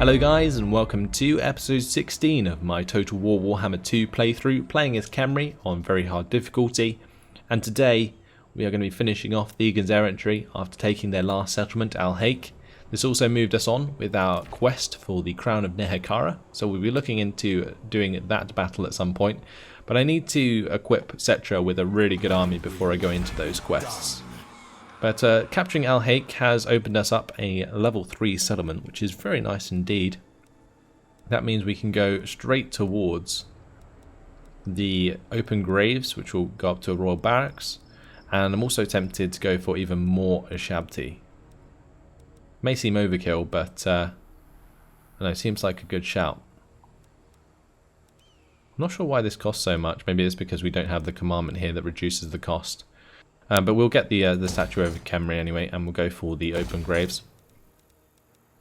Hello guys, and welcome to episode 16 of my Total War Warhammer 2 playthrough, playing as Khemri on very hard difficulty. And today we are going to be finishing off Thegan's errantry after taking their last settlement, Al-Haik. This also moved us on with our quest for the Crown of Nehekara, so we'll be looking into doing that battle at some point. But I need to equip Settra with a really good army before I go into those quests. But capturing Al-Haik has opened us up a level 3 settlement, which is very nice indeed. That means we can go straight towards the open graves, which will go up to a royal barracks. And I'm also tempted to go for even more Ashabti. May seem overkill, but I don't know, seems like a good shout. I'm not sure why this costs so much. Maybe it's because we don't have the commandment here that reduces the cost. But we'll get the statue over Khemri anyway, and we'll go for the open graves.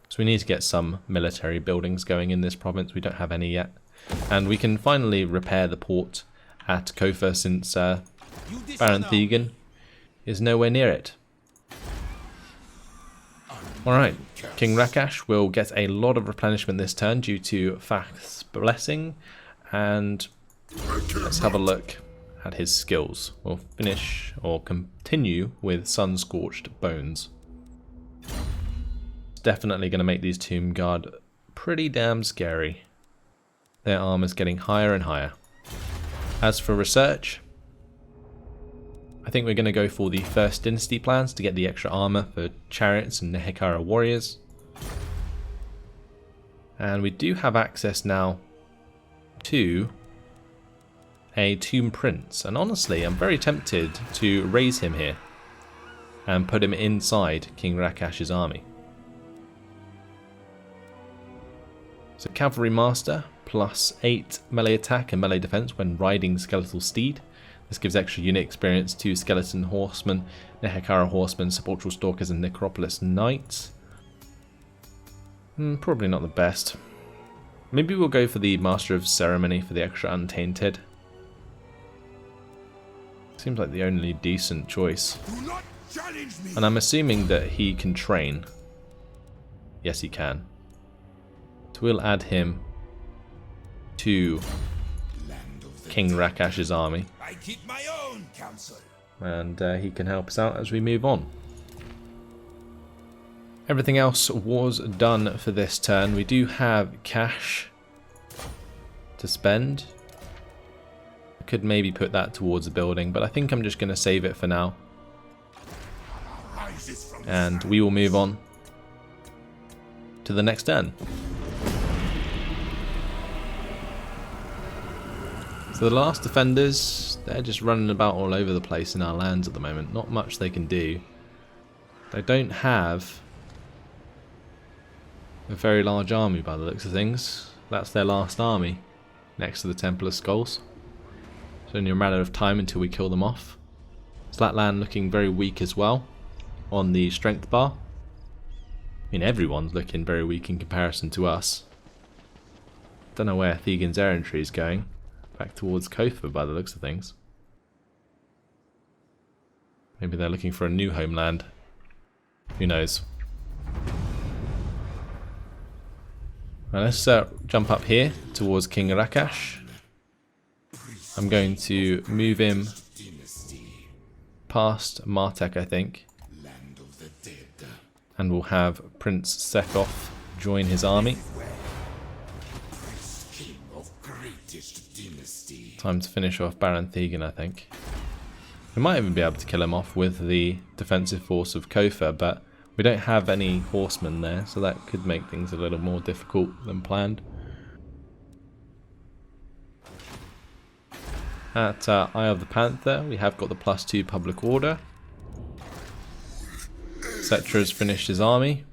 So we need to get some military buildings going in this province. We don't have any yet. And we can finally repair the port at Kofa since Baron Thegan is nowhere near it. Alright, King Rakash will get a lot of replenishment this turn due to Fath's blessing. And let's have a look at his skills. We'll finish or continue with Sun-Scorched Bones. It's definitely going to make these Tomb Guard pretty damn scary. Their armor's getting higher and higher. As for research, I think we're going to go for the First Dynasty plans to get the extra armor for chariots and Nehekara warriors. And we do have access now to a Tomb Prince, and honestly I'm very tempted to raise him here and put him inside King Rakash's army. So Cavalry Master, plus 8 melee attack and melee defense when riding Skeletal Steed. This gives extra unit experience to Skeleton Horsemen, Nehekara Horsemen, Sepulchral Stalkers and Necropolis Knights. Probably not the best. Maybe we'll go for the Master of Ceremony for the extra Untainted. Seems like the only decent choice. And I'm assuming that he can train. Yes, he can. So we'll add him to King Rakash's army. I keep my own counsel. And he can help us out as we move on. Everything else was done for this turn. We do have cash to spend. Could maybe put that towards a building, but I think I'm just going to save it for now. And we will move on to the next turn. So the last defenders, they're just running about all over the place in our lands at the moment. Not much they can do. They don't have a very large army by the looks of things. That's their last army next to the Temple of Skulls. It's only a matter of time until we kill them off. Slatland looking very weak as well on the strength bar. I mean, everyone's looking very weak in comparison to us. Don't know where Thegan's errantry is going. Back towards Kofa by the looks of things. Maybe they're looking for a new homeland. Who knows? Now let's jump up here towards King Rakash. I'm going to move him past Martek, I think. And we'll have Prince Sekov join his army. Time to finish off Baron Thegan, I think. We might even be able to kill him off with the defensive force of Kofa, but we don't have any horsemen there, so that could make things a little more difficult than planned. At Eye of the Panther, we have got the +2 public order. Settra has finished his army.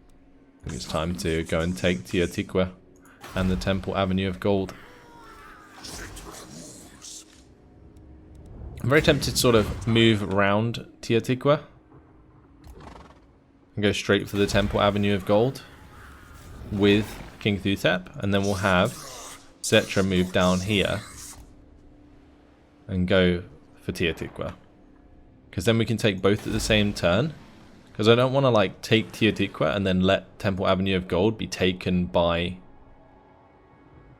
I think it's time to go and take Teotihuacan and the Temple Avenue of Gold. I'm very tempted to sort of move around Teotihuacan and go straight for the Temple Avenue of Gold with King Thutep, and then we'll have Settra move down here and go for Teotihuacan. Because then we can take both at the same turn, Because I don't want to like take Teotihuacan and then let Temple Avenue of Gold be taken by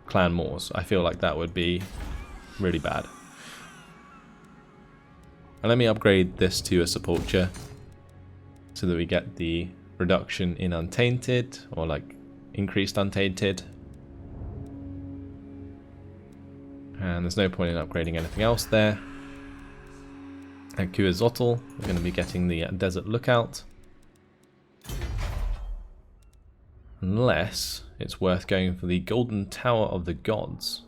Clan Moors. I feel like that would be really bad. And let me upgrade this to a sepulture so that we get the reduction in untainted, or like increased untainted. And there's no point in upgrading anything else there. At Quetzalcoatl, we're going to be getting the Desert Lookout. Unless it's worth going for the Golden Tower of the Gods.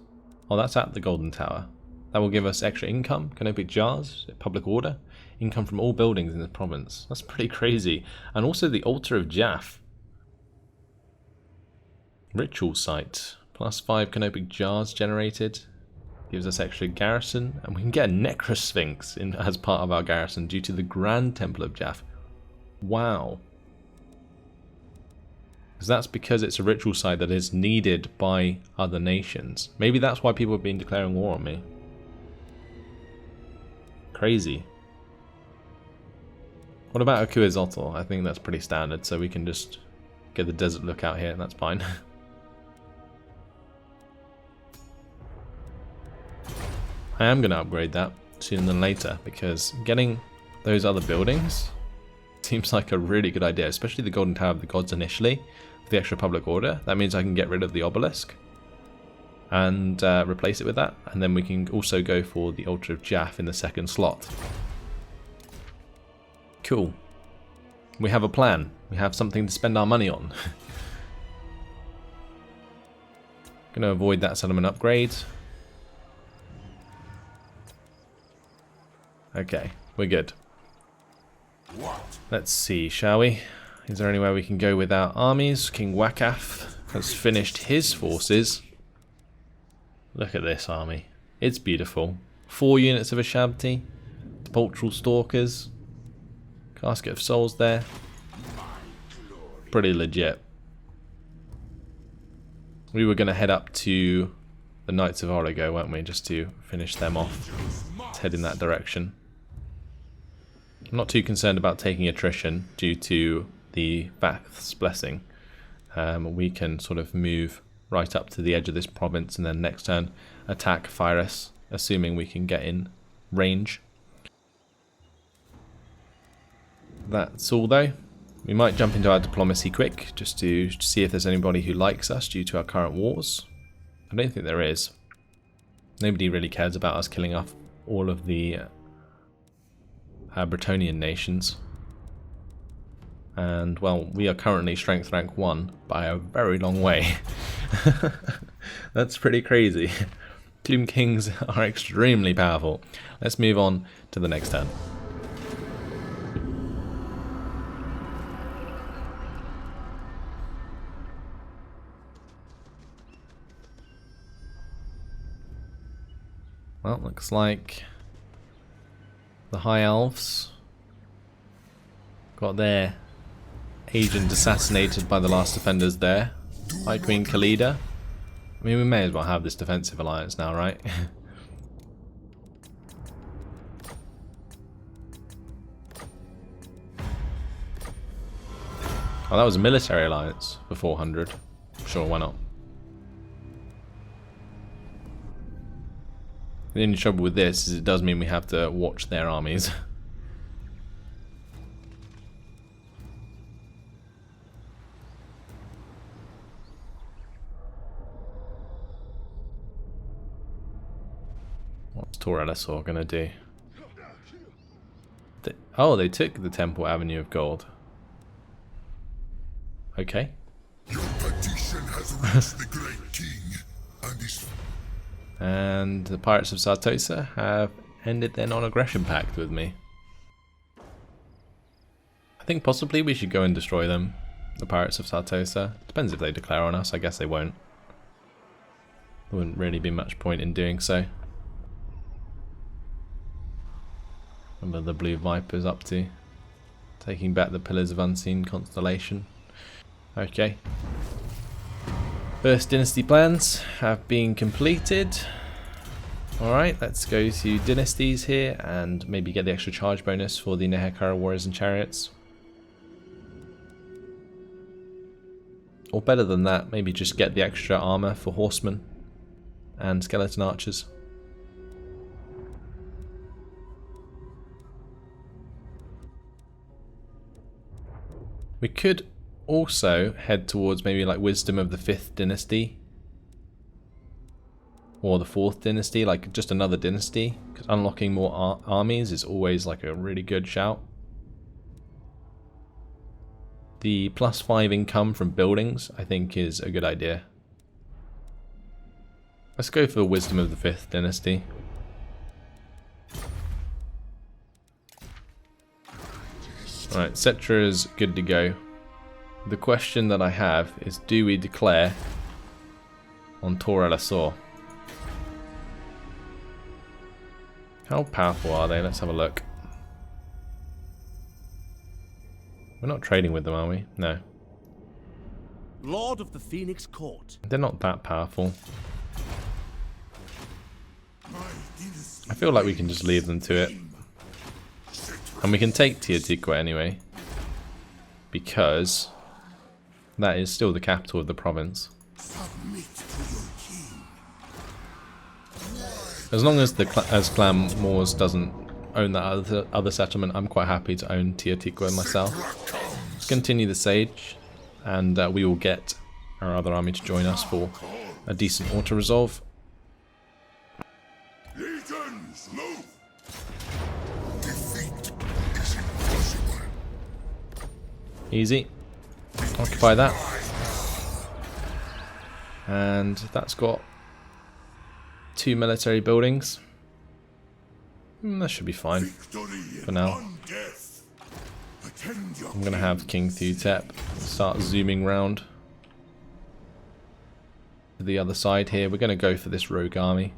Oh, that's at the Golden Tower. That will give us extra income, canopic jars, public order, income from all buildings in the province. That's pretty crazy. And also the Altar of Jaff. Ritual site. +5 canopic jars generated. Gives us extra garrison. And we can get a Necrosphinx as part of our garrison due to the Grand Temple of Jaff. Wow. That's because it's a ritual site that is needed by other nations. Maybe that's why people have been declaring war on me. Crazy. What about a Quetzalcoatl? I think that's pretty standard, so we can just get the Desert Lookout here, that's fine. I am going to upgrade that sooner than later, because getting those other buildings seems like a really good idea, especially the Golden Tower of the Gods initially, with the extra public order. That means I can get rid of the obelisk and replace it with that, and then we can also go for the Altar of Jaff in the second slot. Cool. We have a plan. We have something to spend our money on. Going to avoid that settlement upgrade. Okay, we're good. Let's see, shall we? Is there anywhere we can go with our armies? King Wakaf has finished his forces. Look at this army. It's beautiful. 4 units of Ashabti. Sepulchral Stalkers. Casket of Souls there. Pretty legit. We were going to head up to the Knights of Origo, weren't we? Just to finish them off. Let's head in that direction. I'm not too concerned about taking attrition due to the Vath's Blessing. We can sort of move right up to the edge of this province and then next turn attack Pyrrhus, assuming we can get in range. That's all though. We might jump into our diplomacy quick just to see if there's anybody who likes us due to our current wars. I don't think there is. Nobody really cares about us killing off all of the Bretonnian nations. And, well, we are currently strength rank 1 by a very long way. That's pretty crazy. Gloom Kings are extremely powerful. Let's move on to the next turn. Well, looks like the High Elves got their agent assassinated by the last defenders there. High Queen Khalida. I mean, we may as well have this defensive alliance now, right? Oh, that was a military alliance for 400. Sure, why not? The only trouble with this is it does mean we have to watch their armies. What's Tor Elisor gonna do? Oh, they took the Temple Avenue of Gold. Okay. Your petition has reached the great king and his... And the Pirates of Sartosa have ended their non-aggression pact with me. I think possibly we should go and destroy them, the Pirates of Sartosa. Depends if they declare on us, I guess they won't. There wouldn't really be much point in doing so. What are the Blue Vipers up to? Taking back the Pillars of Unseen Constellation. Okay. First dynasty plans have been completed. Alright, let's go to dynasties here and maybe get the extra charge bonus for the Nehekara Warriors and Chariots. Or better than that, maybe just get the extra armor for horsemen and skeleton archers. We could also head towards maybe like Wisdom of the 5th Dynasty. Or the 4th Dynasty, like just another dynasty. Because unlocking more armies is always like a really good shout. The +5 income from buildings, I think, is a good idea. Let's go for Wisdom of the 5th Dynasty. Alright, Settra is good to go. The question that I have is, do we declare on Tor el-Asor? How powerful are they? Let's have a look. We're not trading with them, are we? No. Lord of the Phoenix Court. They're not that powerful. I feel like we can just leave them to it. And we can take Teotihuacan anyway. Because that is still the capital of the province. As long as Clan Moors doesn't own that other settlement, I'm quite happy to own Teotihuacan myself. Let's continue the siege, and we will get our other army to join us for a decent auto-resolve. Easy. Occupy that. And that's got 2 military buildings. That should be fine for now. I'm going to have King Thutep start zooming round to the other side here. We're going to go for this rogue army.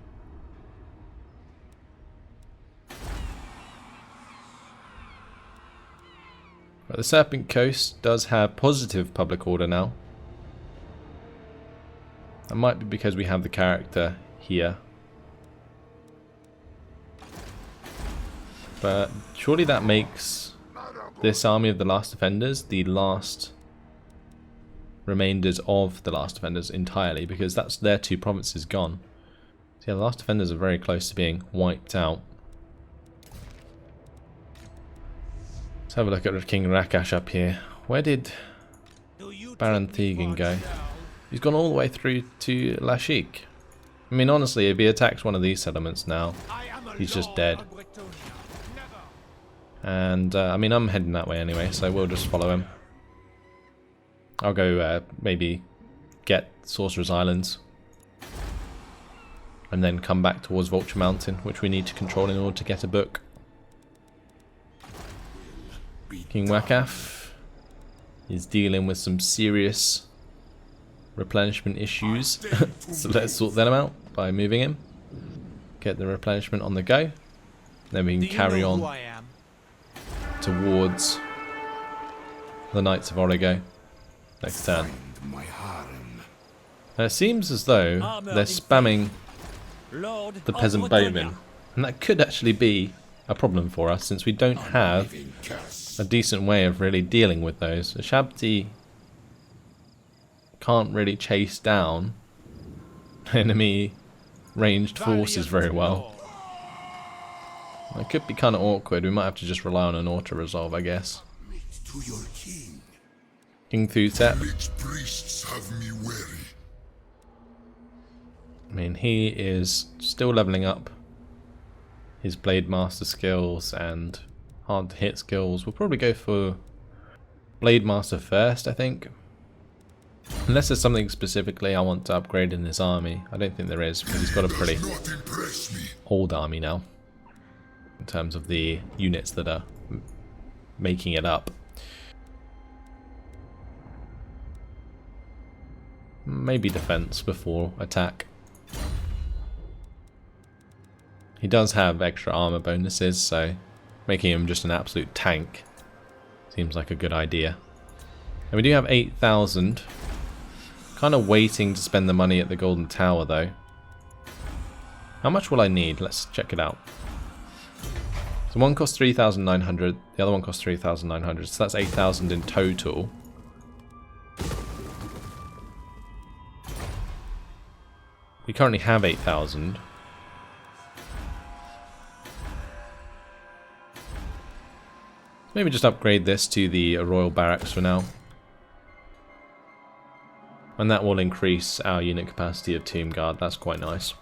But the Serpent Coast does have positive public order now. That might be because we have the character here. But surely that makes this army of the Last Defenders the last remainders of the Last Defenders entirely, because that's their 2 provinces gone. So yeah, the Last Defenders are very close to being wiped out. Let's have a look at King Rakash up here. Where did Baron Thegan go? He's gone all the way through to Lashik. I mean, honestly, if he attacks one of these settlements now, he's just dead. And, I mean, I'm heading that way anyway, so we'll just follow him. I'll go, maybe get Sorcerer's Islands. And then come back towards Vulture Mountain, which we need to control in order to get a book. King Wakaf is dealing with some serious replenishment issues. So let's sort them out by moving him. Get the replenishment on the go. Then we can carry on towards the Knights of Origo next turn. Now it seems as though they're spamming the peasant bowmen, and that could actually be a problem for us since we don't have a decent way of really dealing with those. Shabti can't really chase down enemy ranged forces very well. It could be kind of awkward. We might have to just rely on an auto-resolve, I guess. King Thutep. I mean, he is still leveling up his Blade Master skills and hard to hit skills. We'll probably go for Blade Master first, I think. Unless there's something specifically I want to upgrade in this army. I don't think there is, because he's got a pretty old army now in terms of the units that are making it up. Maybe defense before attack. He does have extra armor bonuses, so making him just an absolute tank seems like a good idea. And we do have 8,000. Kind of waiting to spend the money at the Golden Tower though. How much will I need? Let's check it out. So one costs 3,900, the other one costs 3,900, so that's 8,000 in total. We currently have 8,000. Maybe just upgrade this to the Royal Barracks for now. And that will increase our unit capacity of Tomb Guard. That's quite nice.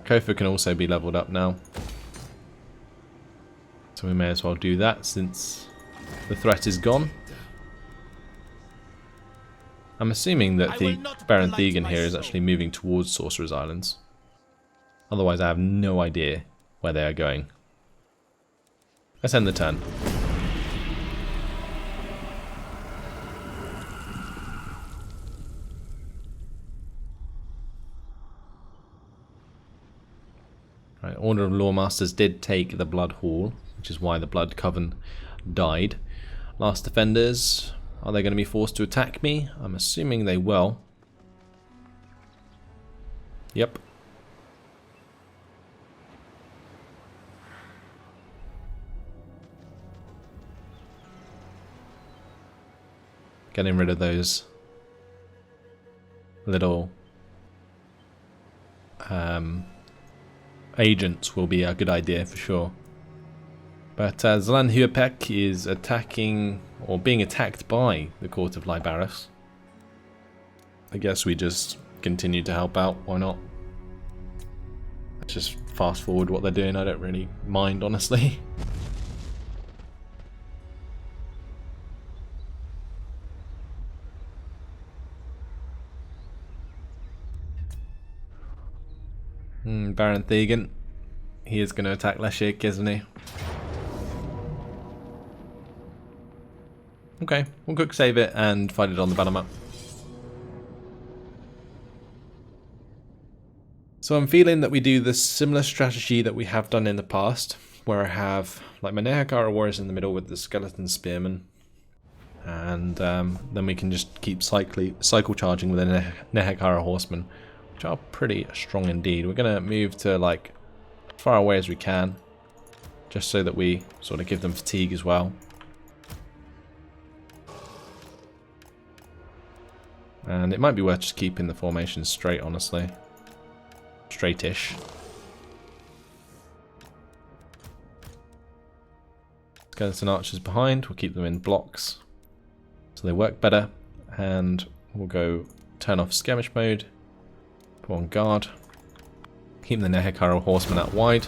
Kofa can also be leveled up now. So we may as well do that since the threat is gone. I'm assuming that the Baron Thegan here is actually moving towards Sorcerer's Islands. Otherwise I have no idea where they are going. Let's end the turn. Right, Order of Lawmasters did take the Blood Hall, which is why the Blood Coven died. Last Defenders, are they going to be forced to attack me? I'm assuming they will. Yep. Getting rid of those little agents will be a good idea for sure. But Zlan Huapek is attacking, or being attacked by, the Court of Lybaris. I guess we just continue to help out, why not? Let's just fast forward what they're doing, I don't really mind, honestly. Baron Thegan. He is going to attack Leshik, isn't he? Okay, we'll quick save it and fight it on the battle map. So I'm feeling that we do the similar strategy that we have done in the past, where I have like my Nehekara warriors in the middle with the skeleton spearmen, and then we can just keep cycle charging with the Nehekara horsemen, which are pretty strong indeed. We're going to move to like as far away as we can, just so that we sort of give them fatigue as well. And it might be worth just keeping the formation straight, honestly. Straightish. Skeleton archers behind, we'll keep them in blocks so they work better. And we'll go turn off skirmish mode, put on guard, keep the Nehekara horsemen out wide.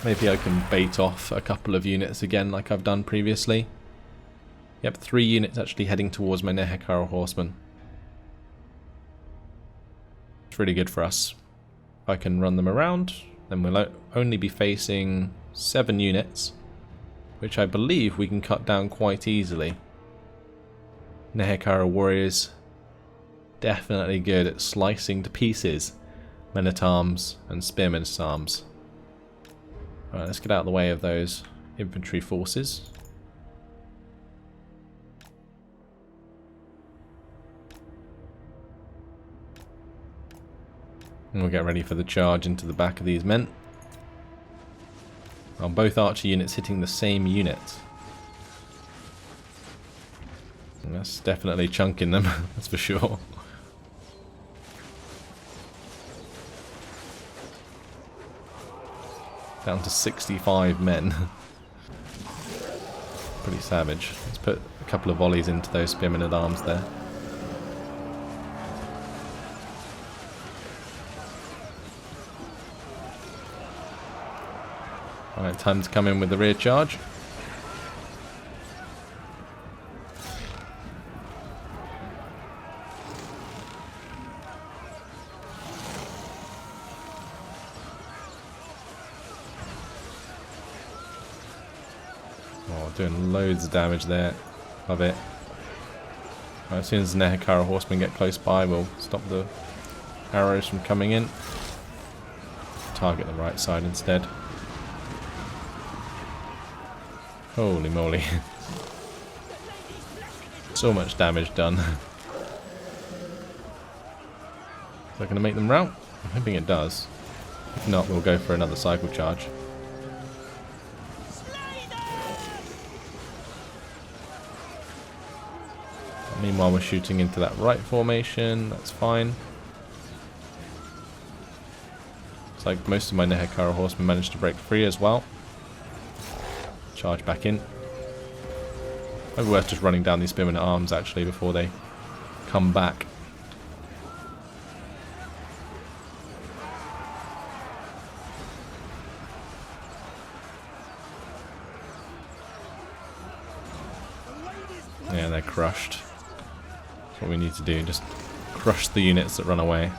Maybe I can bait off a couple of units again like I've done previously. Yep, 3 units actually heading towards my Nehekara horsemen. It's really good for us. If I can run them around, then we'll only be facing 7 units, which I believe we can cut down quite easily. Nehekara warriors, definitely good at slicing to pieces men-at-arms and spearmen's arms. Alright, let's get out of the way of those infantry forces. And we'll get ready for the charge into the back of these men. Well, both archer units hitting the same unit. And that's definitely chunking them, that's for sure. Down to 65 men. Pretty savage. Let's put a couple of volleys into those spearmen at arms there. Alright, time to come in with the rear charge. Oh, doing loads of damage there. Love it. Right, as soon as the Nehekara horsemen get close by, we'll stop the arrows from coming in. Target the right side instead. Holy moly. So much damage done. Is that going to make them rout? I'm hoping it does. If not, we'll go for another cycle charge. Meanwhile, we're shooting into that right formation. That's fine. It's like most of my Nehekara horsemen managed to break free as well. Charge back in. Maybe worth just running down these spearmen at arms actually before they come back. Yeah, they're crushed. That's what we need to do, just crush the units that run away.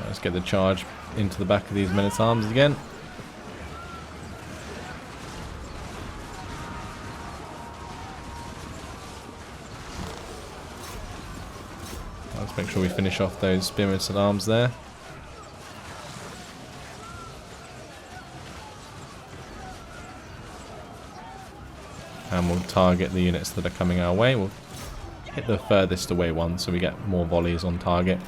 Let's get the charge into the back of these men-at-arms again. Let's make sure we finish off those spearmen-at-arms there. And we'll target the units that are coming our way. We'll hit the furthest away one so we get more volleys on target.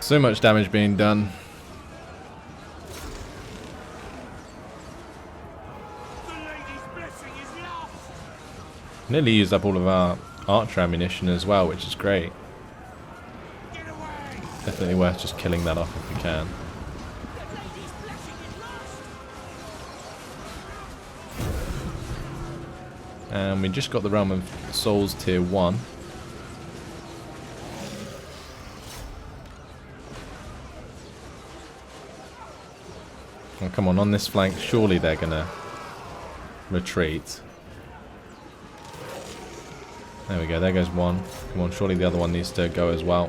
So much damage being done. Nearly used up all of our archer ammunition as well, which is great. Definitely worth just killing that off if we can. And we just got the Realm of Souls tier 1. Oh, come on this flank, surely they're gonna retreat. There we go, there goes one. Come on, surely the other one needs to go as well.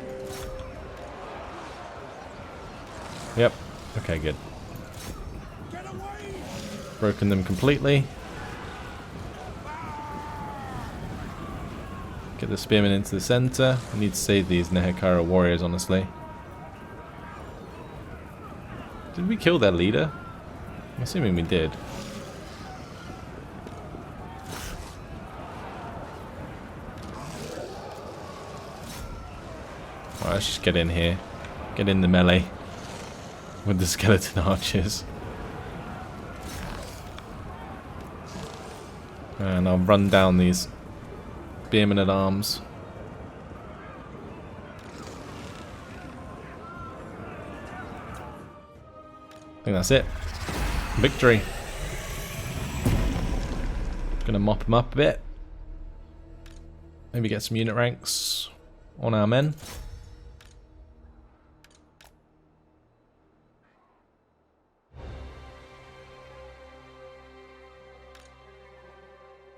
Yep, okay, good. Broken them completely. Get the spearmen into the center. We need to save these Nehekara warriors, honestly. Did we kill their leader? I'm assuming we did. Alright, let's just get in here. Get in the melee with the skeleton archers. And I'll run down these spearmen at arms. I think that's it. Victory. Gonna mop them up a bit. Maybe get some unit ranks on our men.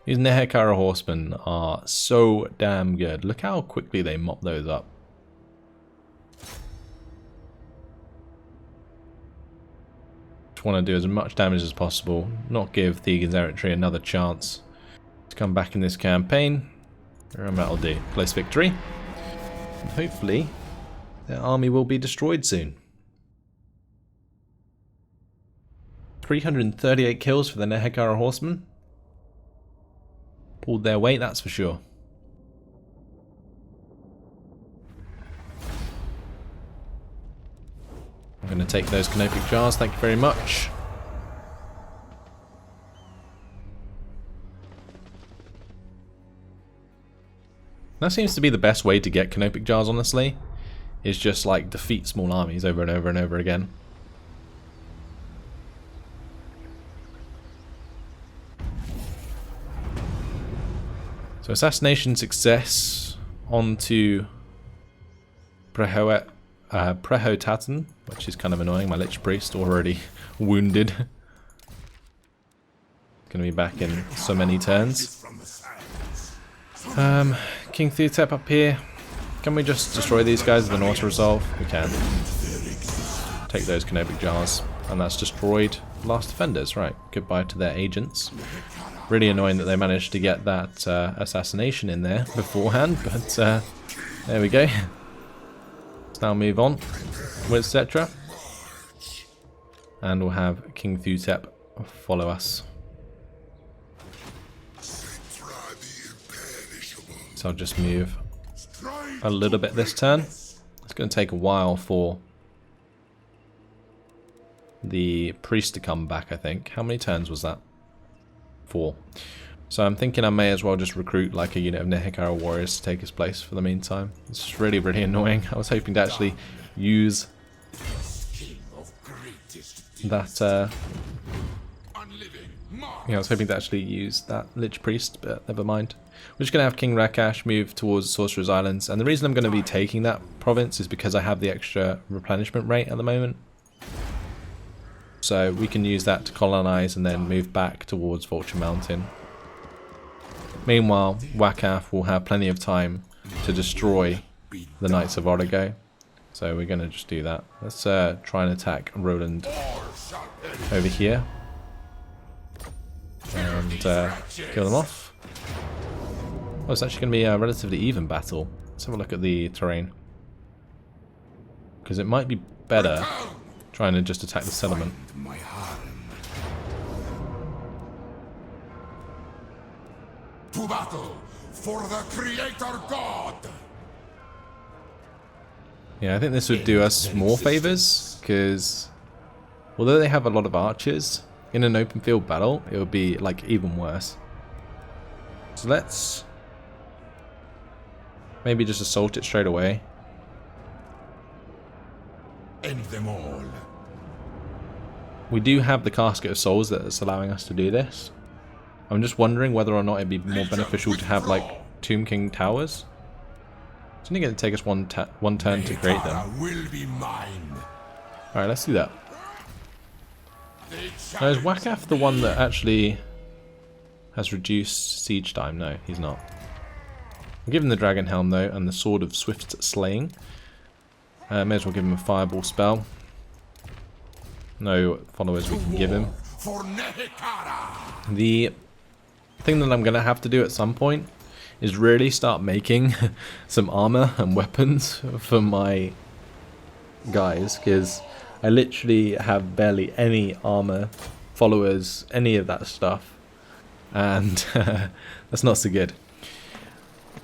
These Nehekara horsemen are so damn good. Look how quickly they mop those up. Just want to do as much damage as possible. Not give Thegan's errantry another chance to come back in this campaign. And that'll do. Close victory. And hopefully their army will be destroyed soon. 338 kills for the Nehekara horsemen. Pulled their weight, that's for sure. I'm going to take those canopic jars, thank you very much. That seems to be the best way to get canopic jars, honestly. Is just like defeat small armies over and over and over again. So assassination success onto Prehotatan, which is kind of annoying. My Lich Priest already wounded. Gonna be back in so many turns. King Theotep up here. Can we just destroy these guys with an auto resolve? We can. Take those canopic jars, and that's destroyed. Last defenders, right? Goodbye to their agents. Really annoying that they managed to get that assassination in there beforehand, but there we go. Let's now move on with Settra. and we'll have King Thutep follow us. Settra the Imperishable. So I'll just move a little bit this turn. It's going to take a while for the priest to come back, I think. How many turns was that? 4. So I'm thinking I may as well just recruit like a unit of Nehikara warriors to take his place for the meantime. It's really, really annoying. I was hoping to actually use that, I was hoping to actually use that Lich Priest, but never mind. We're just going to have King Rakash move towards Sorcerer's Islands, and the reason I'm going to be taking that province is because I have the extra replenishment rate at the moment. So we can use that to colonize and then move back towards Vulture Mountain. Meanwhile, Wakath will have plenty of time to destroy the Knights of Origo. So we're going to just do that. Let's try and attack Roland over here. And kill them off. Oh, it's actually going to be a relatively even battle. Let's have a look at the terrain. Because it might be better trying to just attack the settlement. To battle for the Creator God. Yeah, I think this would do us more favors, because although they have a lot of archers, in an open field battle, it would be like even worse. So let's maybe just assault it straight away. End them all. We do have the Casket of Souls that's allowing us to do this. I'm just wondering whether or not it'd be more beneficial to have like Tomb King towers. It's only going to take us one turn to create them. Alright, let's do that. Now, is Wakath the one that actually has reduced siege time? No, he's not. I'll give him the Dragon Helm though, and the Sword of Swift Slaying. May as well give him a Fireball spell. No followers we can give him. The thing that I'm going to have to do at some point is really start making some armor and weapons for my guys, because I literally have barely any armor, followers, any of that stuff, and that's not so good.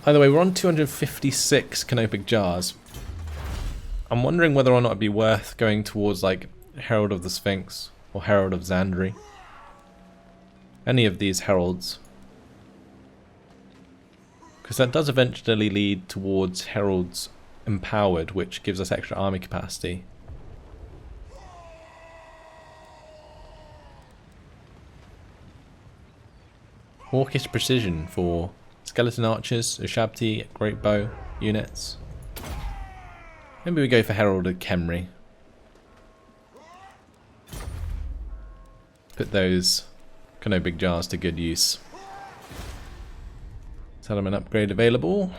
Either way, we're on 256 canopic jars. I'm wondering whether or not it'd be worth going towards like Herald of the Sphinx or Herald of Xandri. Any of these heralds. Because that does eventually lead towards Heralds Empowered, which gives us extra army capacity. Hawkish Precision for Skeleton Archers, Ushabti, Great Bow units. Maybe we go for Heralded Khemri. Put those canopic jars to good use. Settlement upgrade available.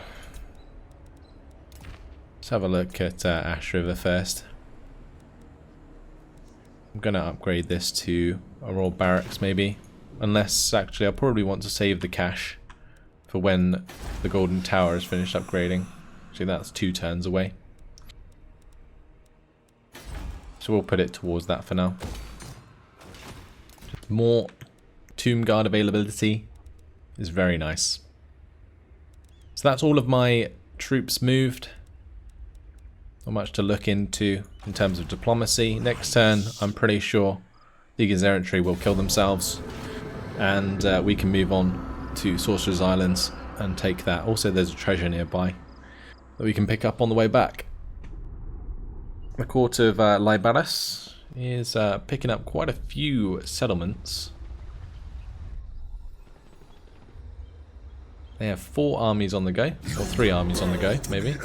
Let's have a look at Ash River first. I'm going to upgrade this to a Royal Barracks maybe. Unless, actually, I'll probably want to save the cash for when the Golden Tower is finished upgrading. Actually, that's 2 turns away. So we'll put it towards that for now. More Tomb Guard availability is very nice. So that's all of my troops moved. Not much to look into in terms of diplomacy. Next turn, I'm pretty sure the errantry will kill themselves, and we can move on to Sorcerer's Islands and take that. Also, there's a treasure nearby that we can pick up on the way back. The court of Libaris is picking up quite a few settlements. They have 4 armies on the go, or 3 armies on the go, maybe.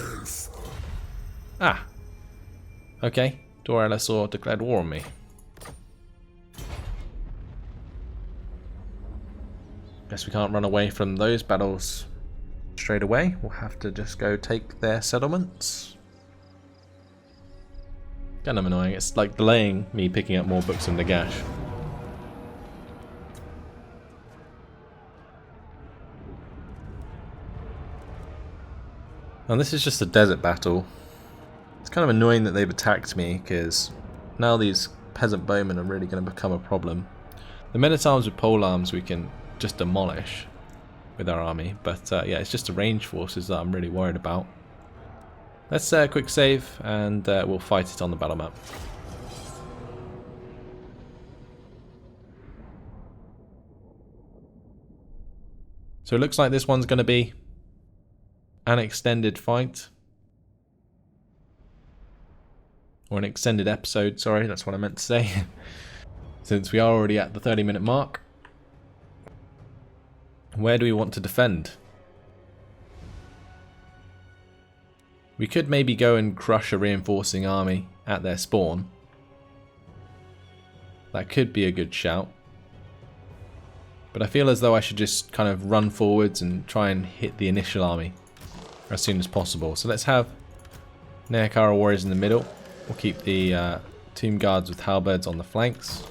Ah! Okay, Dor Elessor declared war on me. Guess we can't run away from those battles straight away. We'll have to just go take their settlements. Kind of annoying. It's like delaying me picking up more books in Nagash. And this is just a desert battle. It's kind of annoying that they've attacked me, because now these peasant bowmen are really going to become a problem. The men at arms with pole arms we can just demolish with our army, but yeah, it's just the range forces that I'm really worried about. Let's quick save and we'll fight it on the battle map. So it looks like this one's going to be an extended fight. Or an extended episode, sorry, that's what I meant to say. Since we are already at the 30-minute mark. Where do we want to defend? We could maybe go and crush a reinforcing army at their spawn. That could be a good shout. But I feel as though I should just kind of run forwards and try and hit the initial army as soon as possible. So let's have Nehekara warriors in the middle. We'll keep the tomb guards with halberds on the flanks.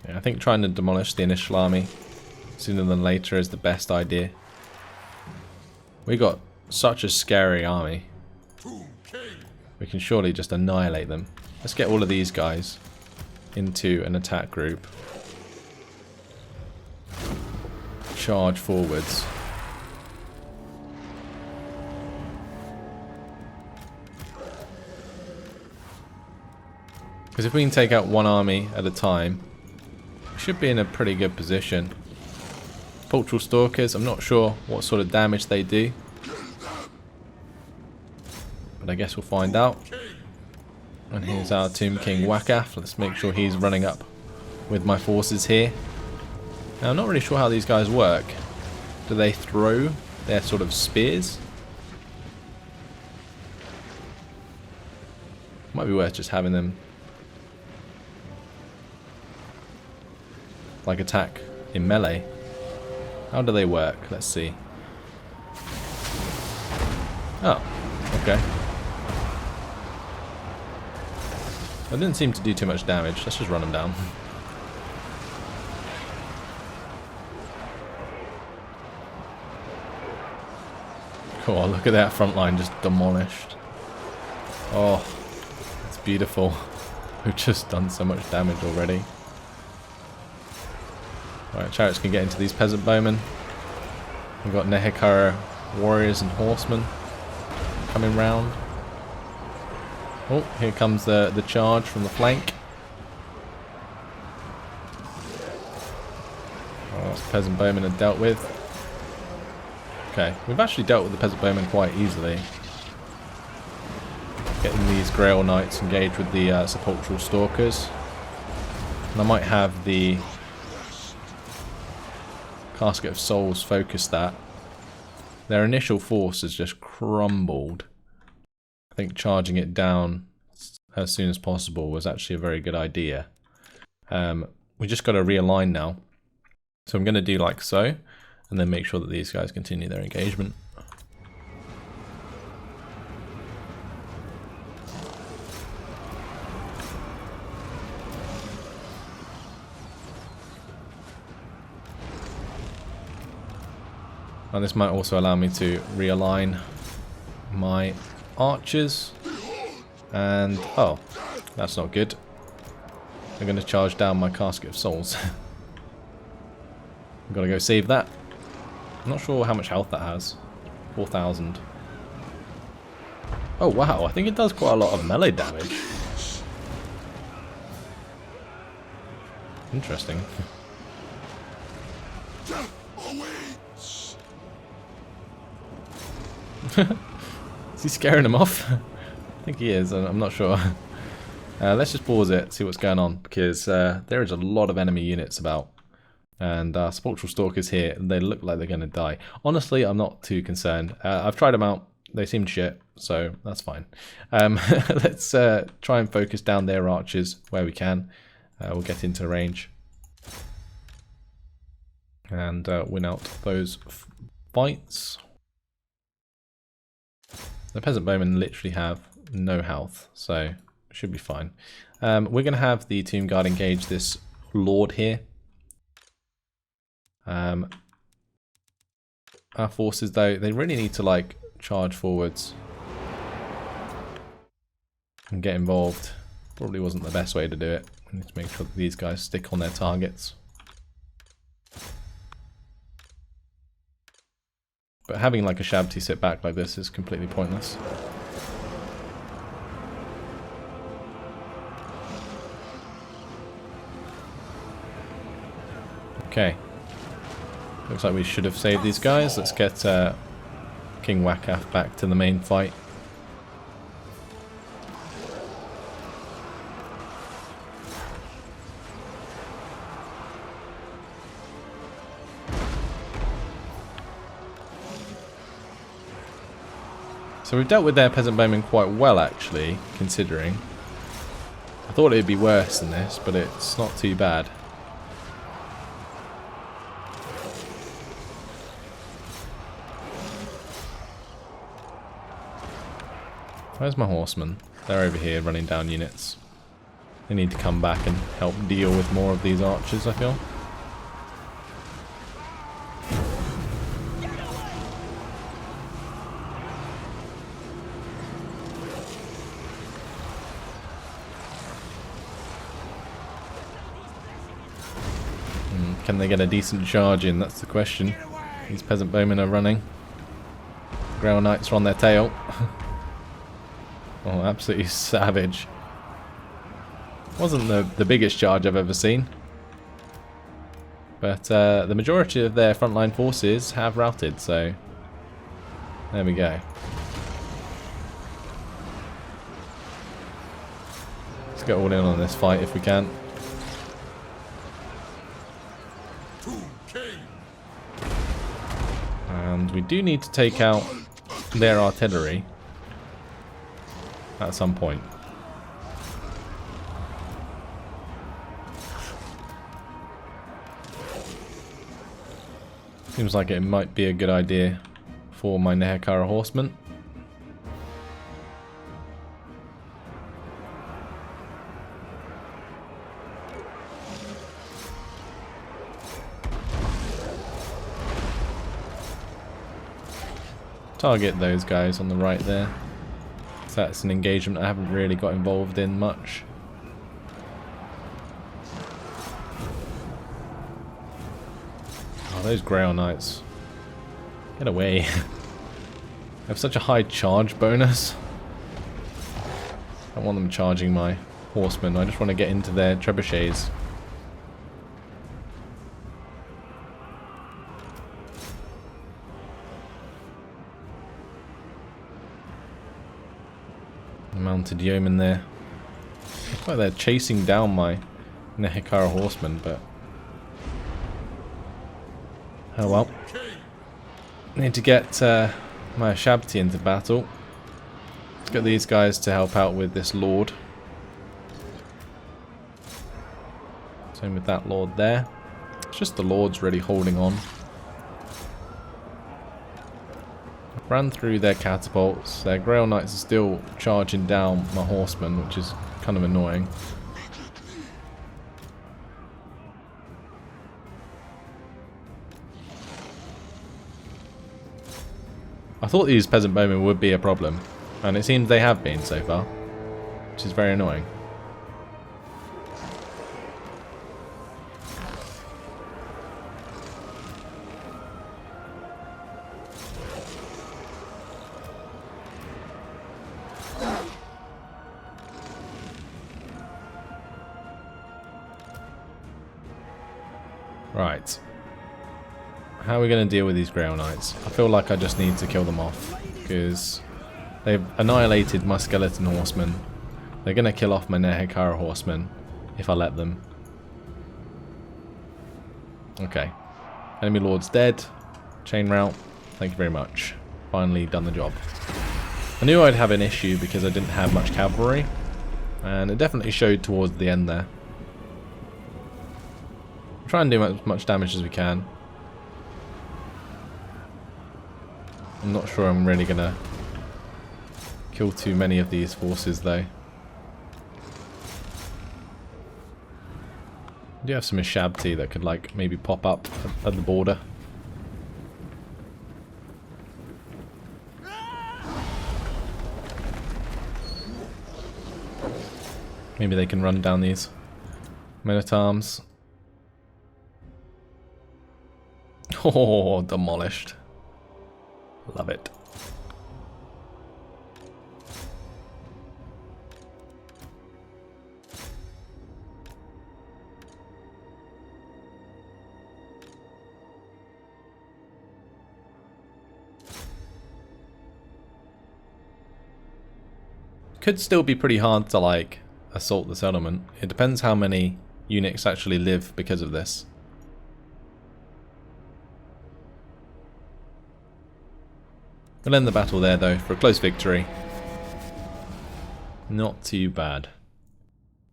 Yeah, I think trying to demolish the initial army sooner than later is the best idea. We got such a scary army. We can surely just annihilate them. Let's get all of these guys into an attack group. Charge forwards. Because if we can take out one army at a time, we should be in a pretty good position. Sepulchral Stalkers, I'm not sure what sort of damage they do. But I guess we'll find out. And here's our Tomb King Wakaf. Let's make sure he's running up with my forces here. Now I'm not really sure how these guys work. Do they throw their sort of spears? Might be worth just having them like attack in melee. How do they work? Let's see. Oh, okay. That didn't seem to do too much damage. Let's just run them down. Cool, look at that front line just demolished. Oh, it's beautiful. We've just done so much damage already. Alright, chariots can get into these peasant bowmen. We've got Nehekara warriors and horsemen coming round. Oh, here comes the charge from the flank. Oh, those peasant bowmen are dealt with. Okay, we've actually dealt with the peasant bowmen quite easily. Getting these Grail Knights engaged with the Sepulchral Stalkers. And I might have the Casket of Souls focus that. Their initial force has just crumbled. I think charging it down as soon as possible was actually a very good idea. We just got to realign now. So I'm going to do like so, and then make sure that these guys continue their engagement. And this might also allow me to realign my archers. And, oh, that's not good. I'm going to charge down my Casket of Souls. I've got to go save that. I'm not sure how much health that has. 4,000. Oh, wow, I think it does quite a lot of melee damage. Interesting. Is he scaring him off? I think he is, I'm not sure. Let's just pause it, see what's going on, because there is a lot of enemy units about. And Sepulchral Stalkers here, they look like they're going to die. Honestly, I'm not too concerned. I've tried them out, they seem shit, so that's fine. Let's try and focus down their archers where we can. We'll get into range. And win out those fights. The peasant bowmen literally have no health, so it should be fine. We're going to have the Tomb Guard engage this lord here. Our forces, though, they really need to like charge forwards. and get involved. Probably wasn't the best way to do it. I need to make sure that these guys stick on their targets. But having like a Shabti sit back like this is completely pointless. Okay. Looks like we should have saved these guys. Let's get King Wakaf back to the main fight. So we've dealt with their peasant bowmen quite well, actually, considering. I thought it'd be worse than this, but it's not too bad. Where's my horsemen? They're over here running down units. They need to come back and help deal with more of these archers, I feel. Can they get a decent charge in? That's the question. These peasant bowmen are running. Grail Knights are on their tail. Oh, absolutely savage. Wasn't the biggest charge I've ever seen. But the majority of their frontline forces have routed, so there we go. Let's get all in on this fight if we can. And we do need to take out their artillery at some point. Seems like it might be a good idea for my Nehekara horsemen. Target those guys on the right there. So that's an engagement I haven't really got involved in much. Oh, those Grail Knights. Get away. They have such a high charge bonus. I don't want them charging my horsemen. I just want to get into their trebuchets. Mounted yeoman there. Looks like they're chasing down my Nehekara horsemen, but oh well. Need to get my Shabti into battle. Let's get these guys to help out with this lord. Same with that lord there. It's just the lords really holding on. Ran through their catapults. Their Grail Knights are still charging down my horsemen, which is kind of annoying. I thought these peasant bowmen would be a problem, and it seems they have been so far, which is very annoying. Right. How are we going to deal with these Grail Knights? I feel like I just need to kill them off, because they've annihilated my skeleton horsemen. They're going to kill off my Nehekara horsemen if I let them. Okay. Enemy lord's dead. Chain route. Thank you very much. Finally done the job. I knew I'd have an issue because I didn't have much cavalry, and it definitely showed towards the end there. Try and do as much damage as we can. I'm not sure I'm really gonna kill too many of these forces though. I do have some Shabti that could like maybe pop up at the border. Maybe they can run down these men-at-arms. Oh, demolished. Love it. Could still be pretty hard to like assault the settlement. It depends how many units actually live because of this. We'll end the battle there though for a close victory. Not too bad.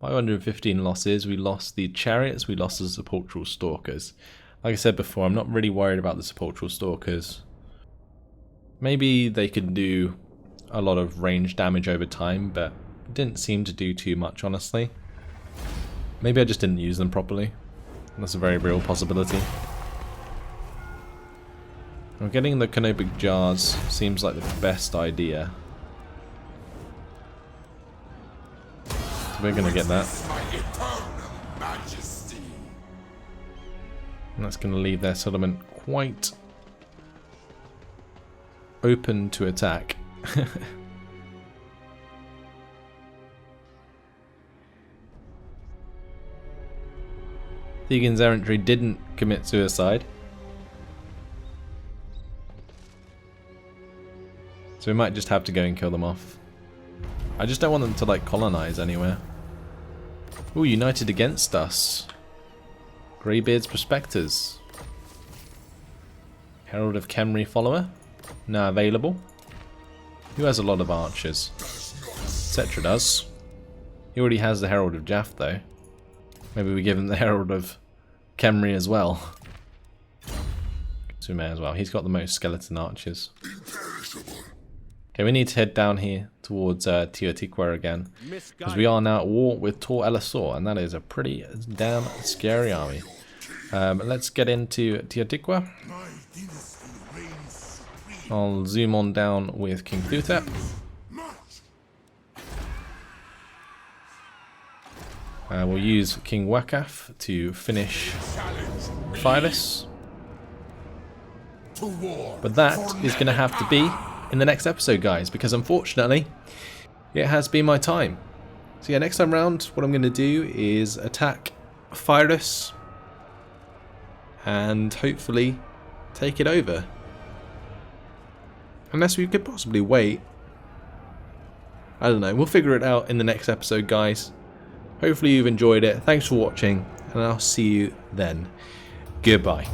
515 losses. We lost the chariots, we lost the sepulchral stalkers. Like I said before, I'm not really worried about the sepulchral stalkers. Maybe they could do a lot of range damage over time, but didn't seem to do too much, honestly. Maybe I just didn't use them properly. That's a very real possibility. Well, getting the canopic jars seems like the best idea. So we're gonna get that. And that's gonna leave their settlement quite open to attack. Thegan's errantry didn't commit suicide, so we might just have to go and kill them off. I just don't want them to like colonize anywhere. Ooh, united against us. Greybeard's Prospectors. Herald of Khemri follower. Now available. Who has a lot of archers? Settra does. He already has the Herald of Jaff though. Maybe we give him the Herald of Khemri as well. So we may as well. He's got the most skeleton archers. Okay, we need to head down here towards Teotihuacan again. Because we are now at war with Tor Elisor, and that is a pretty damn scary army. Let's get into Teotihuacan. I'll zoom on down with King Thuthep. We'll use King Wakaf to finish Phyllis. But that is going to have to be in the next episode, guys, because unfortunately it has been my time. So yeah, next time round what I'm going to do is attack Phyllis and hopefully take it over. Unless we could possibly wait. I don't know. We'll figure it out in the next episode, guys. Hopefully you've enjoyed it. Thanks for watching, and I'll see you then. Goodbye.